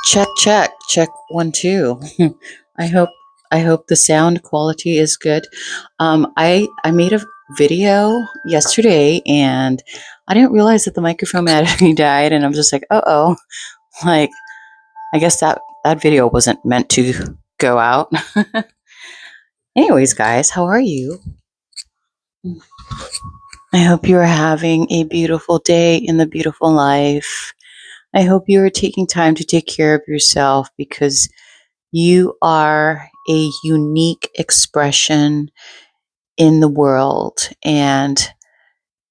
Check, check, check one, two. I hope I hope the sound quality is good. I made a video yesterday and I didn't realize that the microphone battery died, and I'm just like, oh, like I guess that video wasn't meant to go out. Anyways, guys, how are you? I hope you are having a beautiful day in the beautiful life. I hope you are taking time to take care of yourself because you are a unique expression in the world, and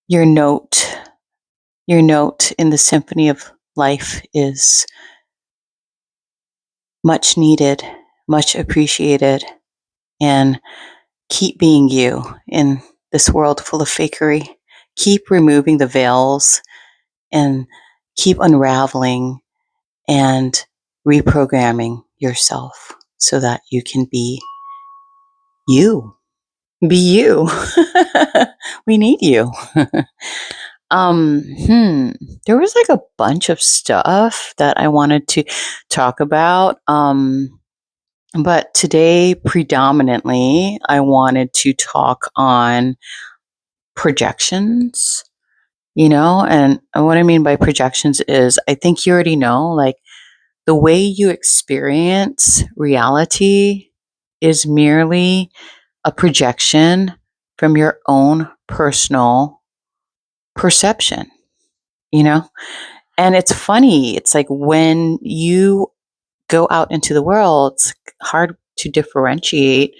your note, your note in the symphony of life is much needed, much appreciated, and keep being you in this world full of fakery. Keep removing the veils and keep unraveling and reprogramming yourself so that you can be you. Be you. We need you. um, hmm. There was like a bunch of stuff that I wanted to talk about. But today, predominantly, I wanted to talk on projections, and what I mean by projections is I think you already know, like, the way you experience reality is merely a projection from your own personal perception, you know? And it's funny. It's like when you go out into the world, it's hard to differentiate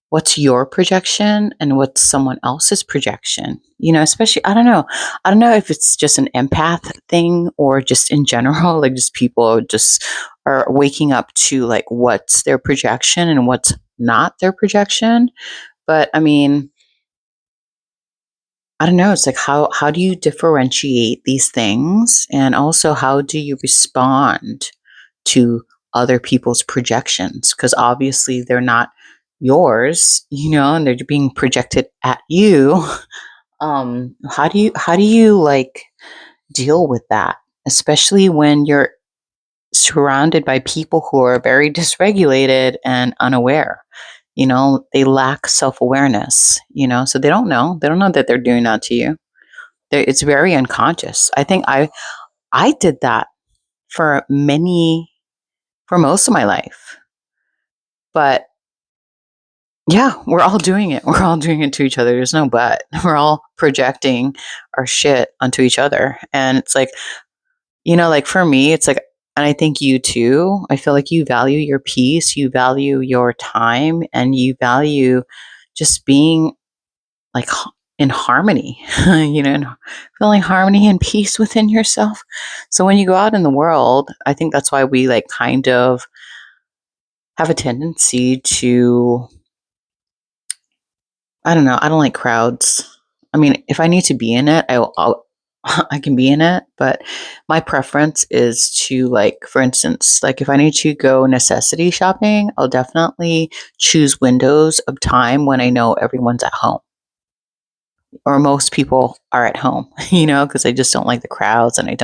what's your projection and what's someone else's projection. Especially, I don't know. I don't know if it's just an empath thing or just in general, like just people just are waking up to like what's their projection and what's not their projection. But I mean, I don't know. It's like how do you differentiate these things, and also how do you respond to other people's projections? Because obviously they're not yours, and they're being projected at you. How do you like deal with that, especially when you're surrounded by people who are very dysregulated and unaware? They lack self-awareness, so they don't know that they're doing that to you. It's very unconscious. I think I did that for for most of my life. But yeah, we're all doing it. We're all doing it to each other. There's no but. We're all projecting our shit onto each other. And it's like, like for me, it's like, and I think you too, I feel like you value your peace, you value your time, and you value just being like in harmony, and feeling harmony and peace within yourself. So when you go out in the world, I think that's why we like kind of have a tendency to, I don't know, I don't like crowds. I mean, if I need to be in it, I can be in it, but my preference is to, like, for instance, like if I need to go necessity shopping, I'll definitely choose windows of time when I know everyone's at home or most people are at home, because I just don't like the crowds, and I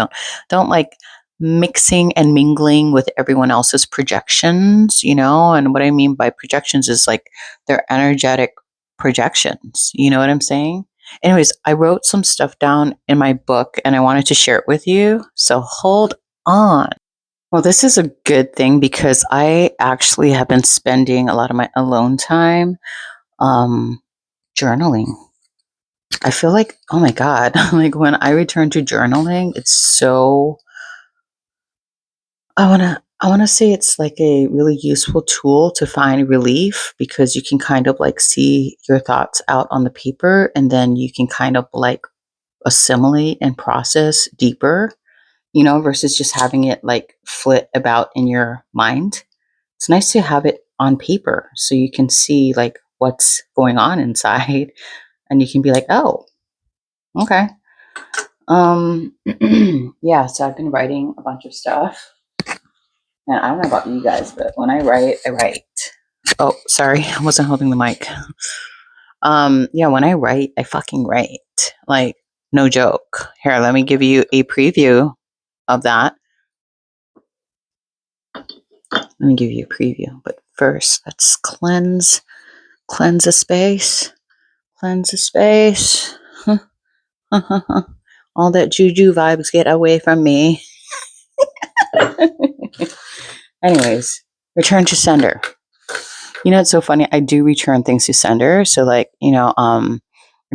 don't like mixing and mingling with everyone else's projections, and what I mean by projections is like their energetic projections. You know what I'm saying? Anyways, I wrote some stuff down in my book and I wanted to share it with you. So hold on. Well, this is a good thing because I actually have been spending a lot of my alone time um, journaling. I feel like, oh my God, like when I return to journaling, it's so, I want to say it's like a really useful tool to find relief because you can kind of like see your thoughts out on the paper, and then you can kind of like assimilate and process deeper, versus just having it like flit about in your mind. It's nice to have it on paper so you can see like what's going on inside, and you can be like, oh, okay. Um, yeah, so I've been writing a bunch of stuff. And I don't know about you guys, but when I write, I write. Oh, sorry, I wasn't holding the mic. Yeah, when I write, I fucking write. Like, no joke. Here, let me give you a preview of that. Let me give you a preview. But first, let's cleanse the space. Cleanse the space. All that juju vibes get away from me. Anyways, return to sender. You know, it's so funny. I do return things to sender. So like, it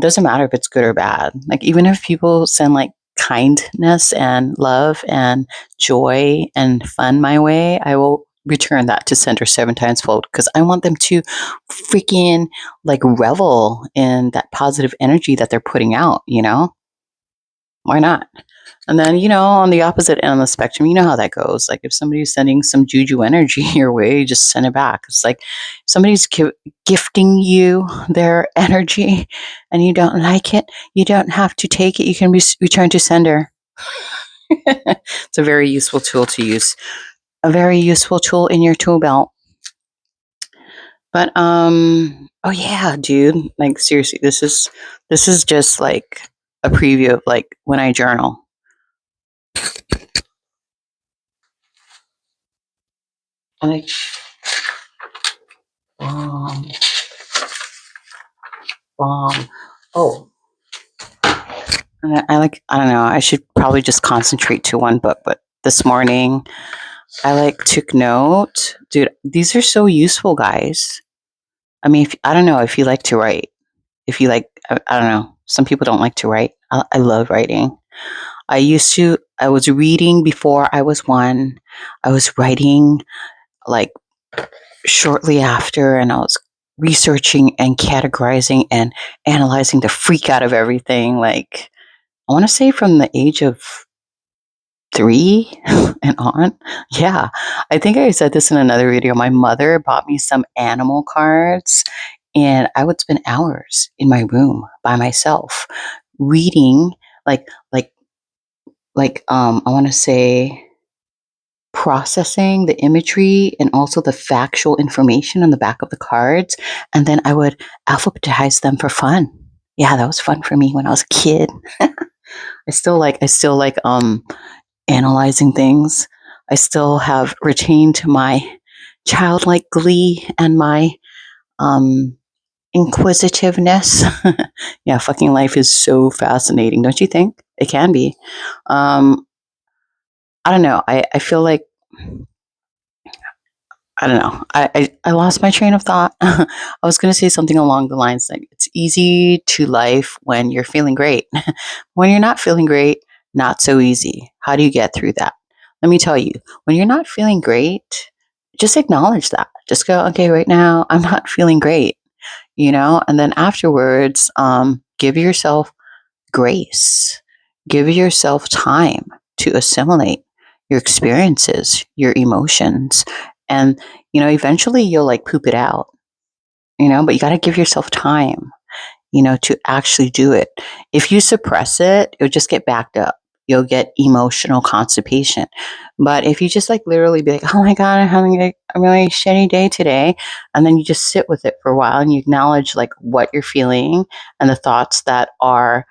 doesn't matter if it's good or bad. Like even if people send like kindness and love and joy and fun my way, I will return that to sender 7 times fold because I want them to freaking like revel in that positive energy that they're putting out, Why not? And then, on the opposite end of the spectrum, you know how that goes. Like if somebody's sending some juju energy your way, just send it back. It's like somebody's gifting you their energy and you don't like it, you don't have to take it. You can return to sender. It's a very useful tool to use. A very useful tool in your tool belt. But oh yeah, dude. Like seriously, this is just like a preview of like when I journal. Like bomb. Oh, and I don't know. I should probably just concentrate to one book, but this morning I like took note. Dude, these are so useful, guys. I mean, I don't know if you like to write. If you like, I don't know. Some people don't like to write. I love writing. I was reading before I was one. I was writing like shortly after, and I was researching and categorizing and analyzing the freak out of everything. Like, I want to say from the age of 3 and on. Yeah. I think I said this in another video. My mother bought me some animal cards, and I would spend hours in my room by myself reading like like I want to say processing the imagery and also the factual information on the back of the cards, and then I would alphabetize them for fun. Yeah, that was fun for me when I was a kid. I still like analyzing things. I still have retained my childlike glee and my um inquisitiveness. Yeah, fucking life is so fascinating, don't you think? It can be. Um I don't know. I feel like I don't know. I lost my train of thought. I was going to say something along the lines like it's easy to life when you're feeling great. When you're not feeling great, not so easy. How do you get through that? Let me tell you, when you're not feeling great, just acknowledge that. Just go, okay, right now, I'm not feeling great, and then afterwards, give yourself grace, give yourself time to assimilate your experiences, your emotions, and eventually you'll like poop it out, but you got to give yourself time, to actually do it. If you suppress it, it'll just get backed up. You'll get emotional constipation. But if you just like literally be like, oh my God, I'm having a really shitty day today. And then you just sit with it for a while and you acknowledge like what you're feeling and the thoughts that are,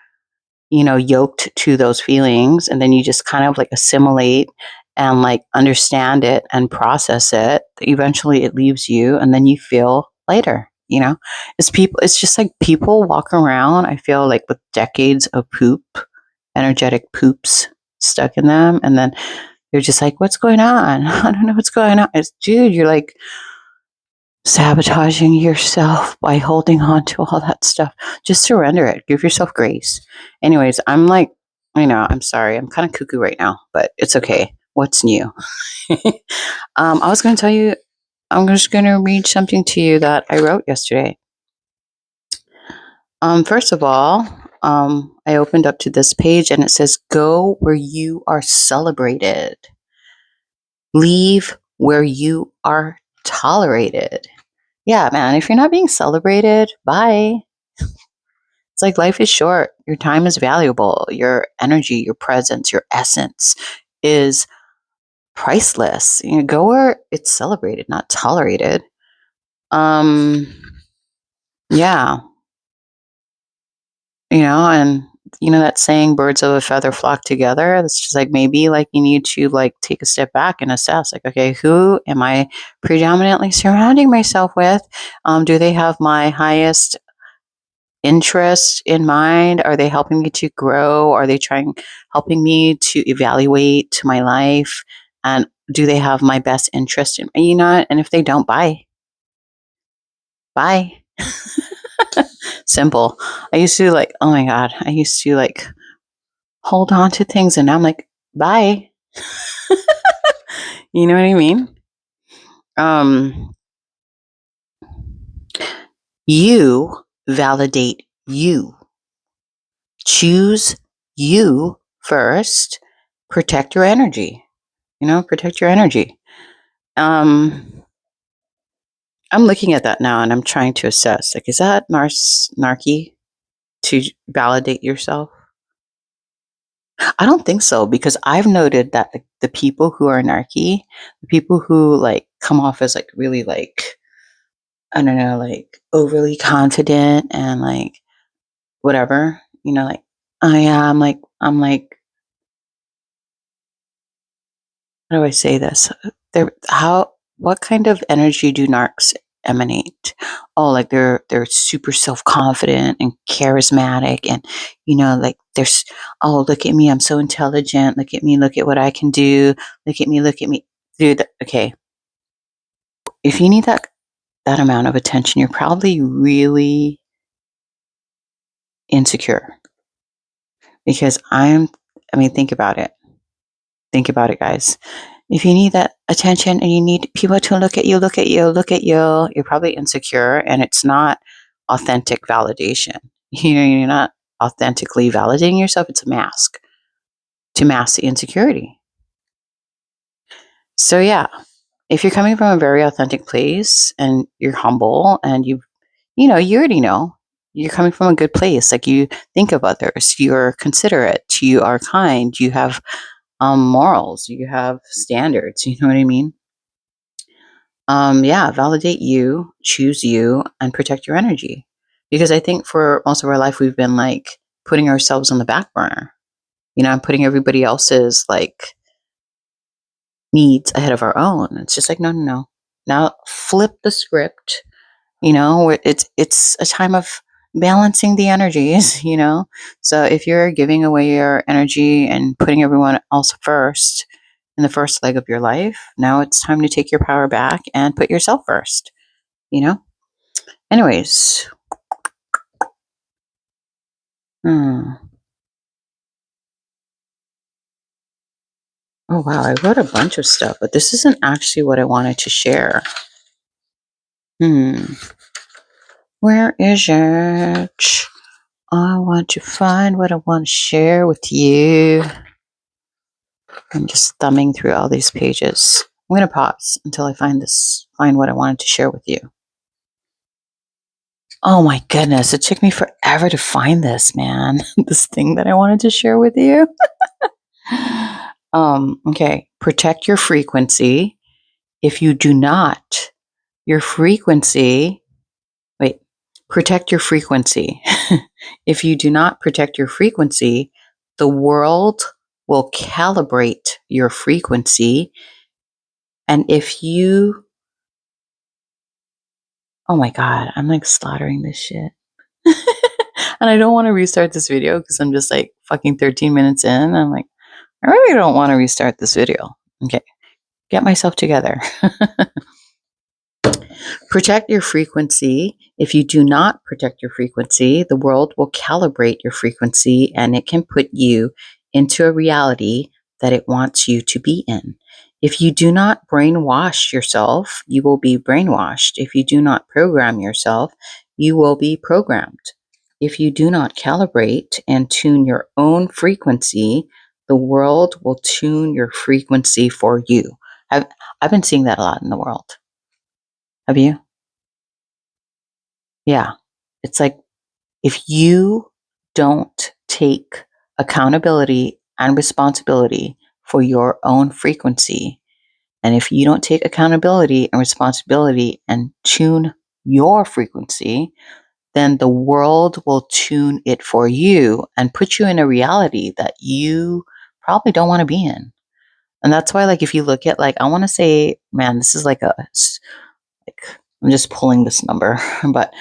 yoked to those feelings. And then you just kind of like assimilate and like understand it and process it. Eventually it leaves you and then you feel lighter. It's just like people walk around, I feel like with decades of poop, energetic poops stuck in them. And then you're just like, what's going on? I don't know what's going on. Dude, you're like sabotaging yourself by holding on to all that stuff. Just surrender it. Give yourself grace. Anyways, I'm like, I'm sorry. I'm kind of cuckoo right now, but it's okay. What's new? I was going to tell you, I'm just going to read something to you that I wrote yesterday. First of all, I opened up to this page and it says, go where you are celebrated. Leave where you are tolerated. Yeah, man, if you're not being celebrated, bye. It's like life is short. Your time is valuable. Your energy, your presence, your essence is priceless. Go where it's celebrated, not tolerated. Yeah. And you know that saying, birds of a feather flock together? It's just like, maybe like you need to like take a step back and assess, like, okay, who am I predominantly surrounding myself with? Do they have my highest interest in mind? Are they helping me to grow? Are they helping me to evaluate my life? And do they have my best interest in, you know? And if they don't, bye. Simple. I used to like, oh my God, I used to like hold on to things, and now I'm like, bye. You know what I mean? You validate you. Choose you first. Protect your energy. You know, protect your energy. I'm looking at that now and I'm trying to assess, like, is that narky to validate yourself? I don't think so, because I've noted that the people who are narky, the people who like come off as like really like, I don't know, like overly confident and like whatever, you know, like, oh yeah, I'm like, how do I say this? What kind of energy do narcs emanate? Oh, like they're super self-confident and charismatic, and you know, like there's, oh, look at me, I'm so intelligent, look at me, look at what I can do, look at me. Dude, okay. If you need that amount of attention, you're probably really insecure. Because I mean, think about it. Think about it, guys. If you need that attention and you need people to look at you, you're probably insecure, and it's not authentic validation. You know, you're not authentically validating yourself. It's a mask to mask the insecurity. So yeah, if you're coming from a very authentic place and you're humble and you already know you're coming from a good place. Like, you think of others, you're considerate, you are kind, you have morals, you have standards, you know what I mean? Yeah, validate you, choose you, and protect your energy. Because I think for most of our life, we've been like putting ourselves on the back burner, you know, and putting everybody else's like needs ahead of our own. It's just like, no, no, no. Now flip the script, you know, it's a time of balancing the energies, you know. So if you're giving away your energy and putting everyone else first in the first leg of your life, now it's time to take your power back and put yourself first, you know. Anyways, oh wow, I wrote a bunch of stuff, but this isn't actually what I wanted to share. Where is it? I want to find what I want to share with you. I'm just thumbing through all these pages. I'm going to pause until I find what I wanted to share with you. Oh my goodness, it took me forever to find this, man. This thing that I wanted to share with you. Okay, protect your frequency. If you do not, your frequency, wait, protect your frequency. If you do not protect your frequency, the world will calibrate your frequency. And if you, oh my God, I'm like slaughtering this shit. And I don't want to restart this video because I'm just like fucking 13 minutes in. I'm like, I really don't want to restart this video. Okay, get myself together. Protect your frequency. If you do not protect your frequency, the world will calibrate your frequency and it can put you into a reality that it wants you to be in. If you do not brainwash yourself, you will be brainwashed. If you do not program yourself, you will be programmed. If you do not calibrate and tune your own frequency, the world will tune your frequency for you. I've been seeing that a lot in the world. Have you? Yeah. It's like, if you don't take accountability and responsibility for your own frequency, and if you don't take accountability and responsibility and tune your frequency, then the world will tune it for you and put you in a reality that you probably don't want to be in. And that's why, like, if you look at, like, I want to say, man, this is like like, I'm just pulling this number, but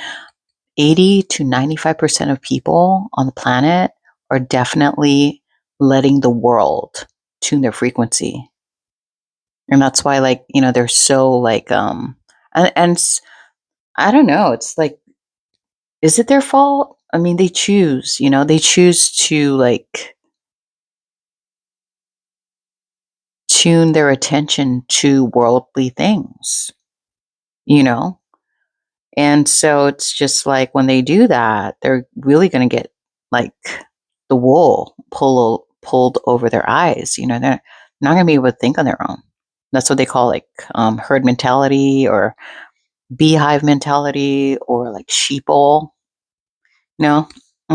80 to 95% of people on the planet are definitely letting the world tune their frequency. And that's why, like, they're so like, I don't know, it's like, is it their fault? I mean, they choose to like tune their attention to worldly things, you know? And so it's just like when they do that, they're really going to get like the wool pulled over their eyes. They're not going to be able to think on their own. That's what they call like herd mentality or beehive mentality or like sheeple. And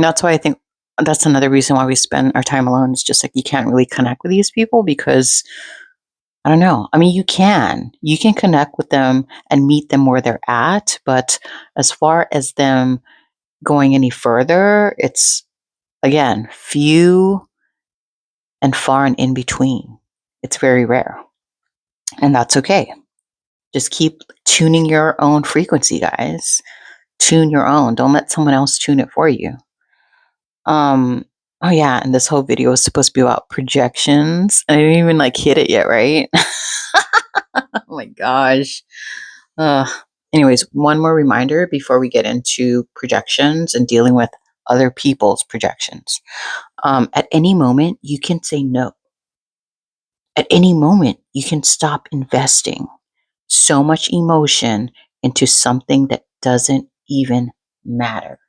that's why I think that's another reason why we spend our time alone. It's just like you can't really connect with these people because I don't know. I mean, you can connect with them and meet them where they're at, but as far as them going any further, it's again few and far and in between. It's very rare, and that's okay. Just keep tuning your own frequency, guys. Tune your own. Don't let someone else tune it for you. Um. Oh yeah, and this whole video is supposed to be about projections. I didn't even like hit it yet, right? Oh my gosh. Uh, Anyways, one more reminder before we get into projections and dealing with other people's projections. At any moment, you can say no. At any moment, you can stop investing so much emotion into something that doesn't even matter.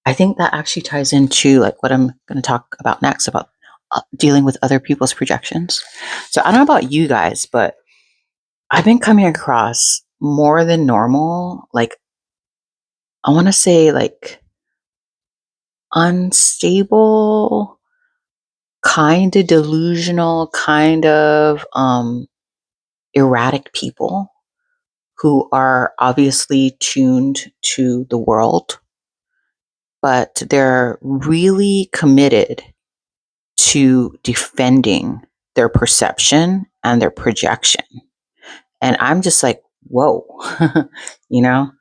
I think that actually ties into like what I'm going to talk about next about dealing with other people's projections. So I don't know about you guys, but I've been coming across more than normal, like I want to say like unstable, kind of delusional, kind of erratic people who are obviously tuned to the world, but they're really committed to defending their perception and their projection. And I'm just like, whoa, you know?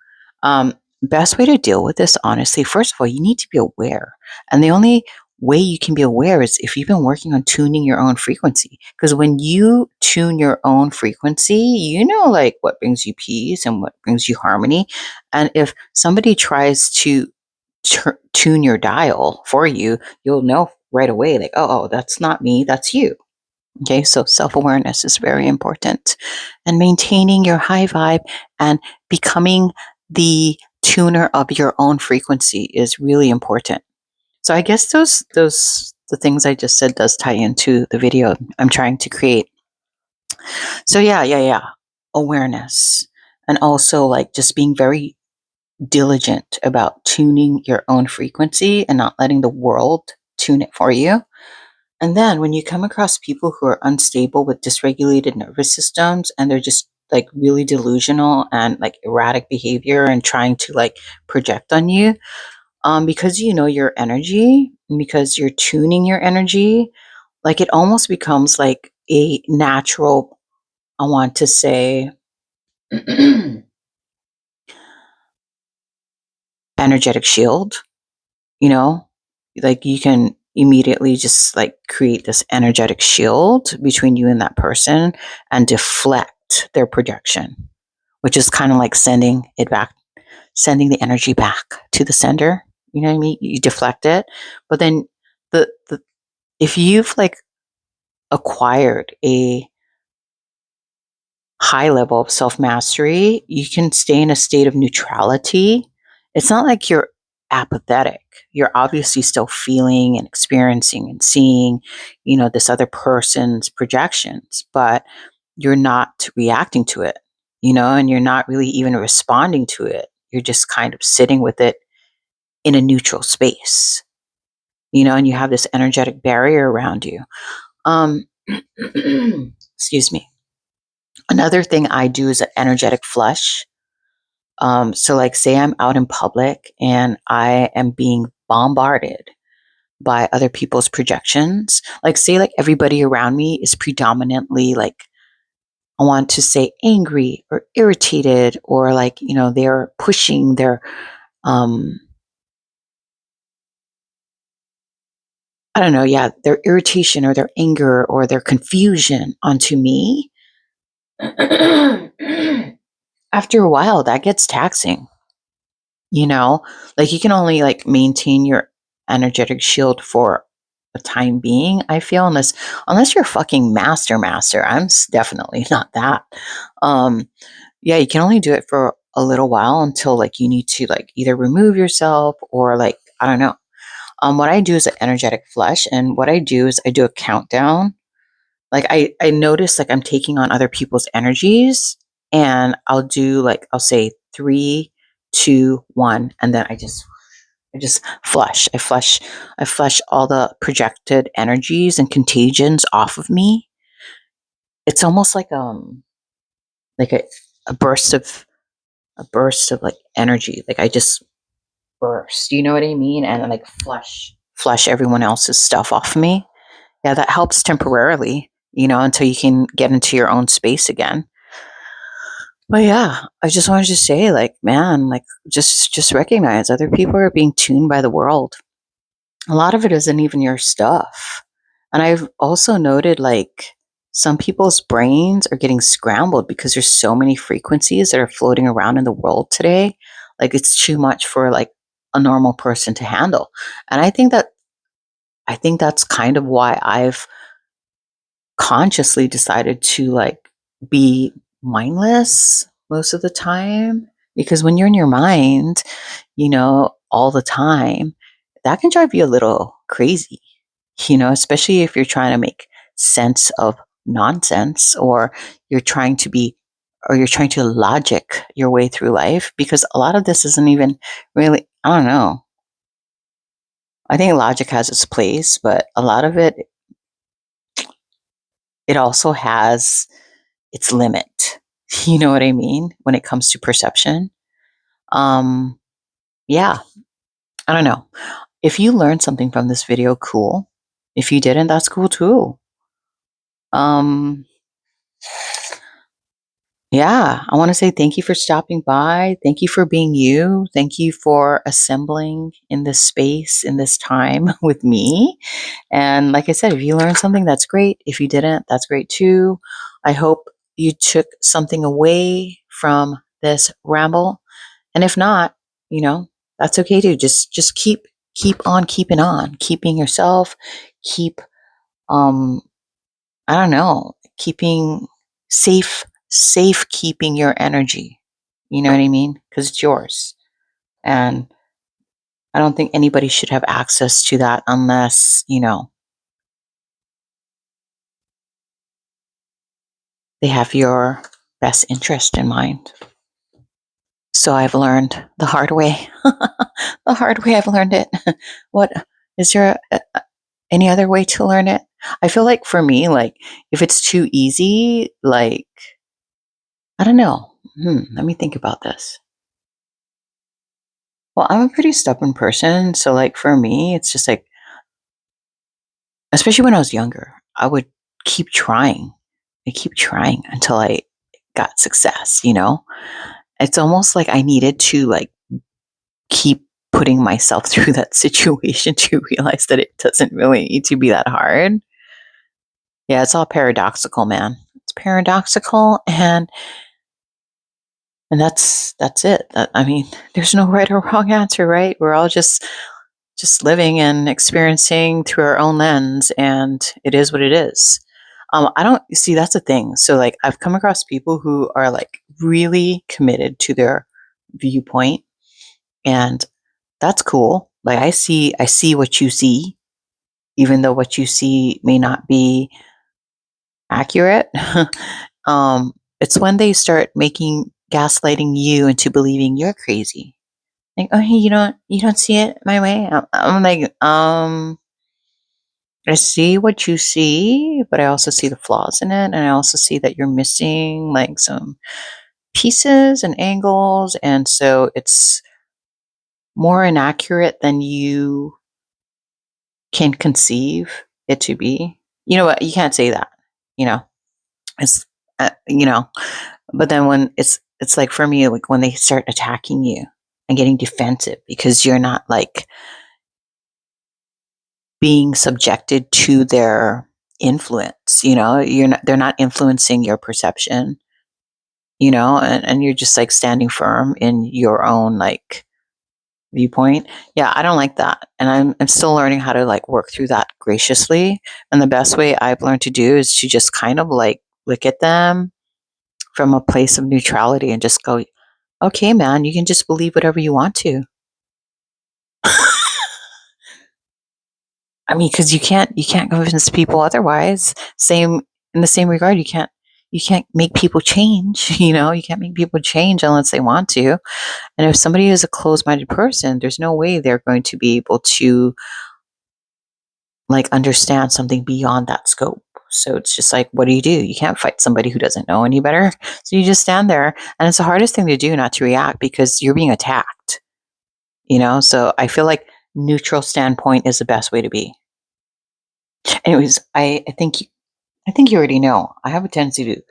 Um, Best way to deal with this, honestly, first of all, you need to be aware. And the only way you can be aware is if you've been working on tuning your own frequency. Because when you tune your own frequency, you know, like what brings you peace and what brings you harmony. And if somebody tries to tune your dial for you, you'll know right away, like, oh, that's not me, that's you. Okay, so self awareness is very important. And maintaining your high vibe and becoming the tuner of your own frequency is really important. So I guess the things I just said does tie into the video I'm trying to create. So yeah. Awareness. And also like just being very diligent about tuning your own frequency and not letting the world tune it for you. And then when you come across people who are unstable with dysregulated nervous systems and they're just like really delusional and like erratic behavior and trying to like project on you, because you know your energy, and because you're tuning your energy, like it almost becomes like a natural, I want to say, energetic shield, you know, like you can immediately just like create this energetic shield between you and that person and deflect their projection, which is kind of like sending the energy back to the sender. You know what I mean? You deflect it, but then the if you've like acquired a high level of self mastery, you can stay in a state of neutrality. It's not like you're apathetic. You're obviously still feeling and experiencing and seeing, this other person's projections, but you're not reacting to it, and you're not really even responding to it. You're just kind of sitting with it in a neutral space, and you have this energetic barrier around you. Um, excuse me. Another thing I do is an energetic flush. So like say I'm out in public and I am being bombarded by other people's projections. Like say like everybody around me is predominantly like, I want to say angry or irritated, or like, they're pushing their um I don't know, yeah, their irritation or their anger or their confusion onto me. After a while that gets taxing, you know? Like you can only like maintain your energetic shield for a time being, I feel, unless you're a fucking master. Definitely not that. Um yeah, you can only do it for a little while until like you need to like either remove yourself or like I don't know. What I do is an energetic flush, and what I do is I do a countdown. Like I notice like I'm taking on other people's energies, and I'll say 3, 2, 1, and then I just flush. I flush all the projected energies and contagions off of me. It's almost like a burst of like energy. Like I just burst. You know what I mean? And like flush everyone else's stuff off me. Yeah, that helps temporarily, until you can get into your own space again. But yeah, I just wanted to say, like, man, like, just recognize other people are being tuned by the world. A lot of it isn't even your stuff. And I've also noted, like, some people's brains are getting scrambled because there's so many frequencies that are floating around in the world today. Like, it's too much for like a normal person to handle. And I think that's kind of why I've consciously decided to like be mindless most of the time, because when you're in your mind, all the time, that can drive you a little crazy, especially if you're trying to make sense of nonsense, or you're trying to be you're trying to logic your way through life, because a lot of this isn't even really, I don't know. I think logic has its place, but a lot of it also has its limit. You know what I mean? When it comes to perception. Um, yeah, I don't know. If you learned something from this video, cool. If you didn't, that's cool too. Um, yeah, I want to say thank you for stopping by. Thank you for being you. Thank you for assembling in this space, in this time with me. And like I said, if you learned something, that's great. If you didn't, that's great too. I hope you took something away from this ramble. And if not, that's okay too. Just keep on keeping on, keeping yourself, keep um I don't know, keeping safe keeping your energy. You know what I mean? Cuz it's yours. And I don't think anybody should have access to that unless, they have your best interest in mind. So I've learned the hard way. The hard way I've learned it. What is there any other way to learn it? I feel like for me, like if it's too easy, like I don't know. Let me think about this. Well, I'm a pretty stubborn person, so like for me, it's just like, especially when I was younger, I would keep trying. I keep trying until I got success. It's almost like I needed to like keep putting myself through that situation to realize that it doesn't really need to be that hard. Yeah, it's all paradoxical, man. It's paradoxical, and that's it. I mean, there's no right or wrong answer, right? We're all just living and experiencing through our own lens, and it is what it is. I don't see, that's the thing. So like I've come across people who are like really committed to their viewpoint, and that's cool. Like I see what you see, even though what you see may not be accurate. It's when they start making gaslighting you into believing you're crazy. Like, oh, hey, you don't see it my way. I'm like, I see what you see, but I also see the flaws in it, and I also see that you're missing like some pieces and angles, and so it's more inaccurate than you can conceive it to be. You know what? You can't say that. You know, it's you know. But then when it's like for me, like when they start attacking you and getting defensive because you're not like being subjected to their influence. You know, you're not. They're not influencing your perception. You know, and you're just like standing firm in your own like viewpoint. Yeah, I don't like that. And I'm still learning how to like work through that graciously. And the best way I've learned to do is to just kind of like look at them from a place of neutrality and just go, okay, man, you can just believe whatever you want to. I mean, because you can't convince people otherwise. Same in the same regard, you can't make people change. You know, you can't make people change unless they want to. And if somebody is a closed-minded person, there's no way they're going to be able to like understand something beyond that scope. So it's just like, what do? You can't fight somebody who doesn't know any better. So you just stand there, and it's the hardest thing to do not to react because you're being attacked. You know, so I feel like neutral standpoint is the best way to be. Anyways, I think you already know. I have a tendency to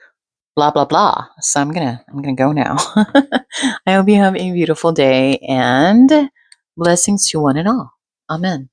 blah blah blah. So I'm gonna go now. I hope you have a beautiful day and blessings to one and all. Amen.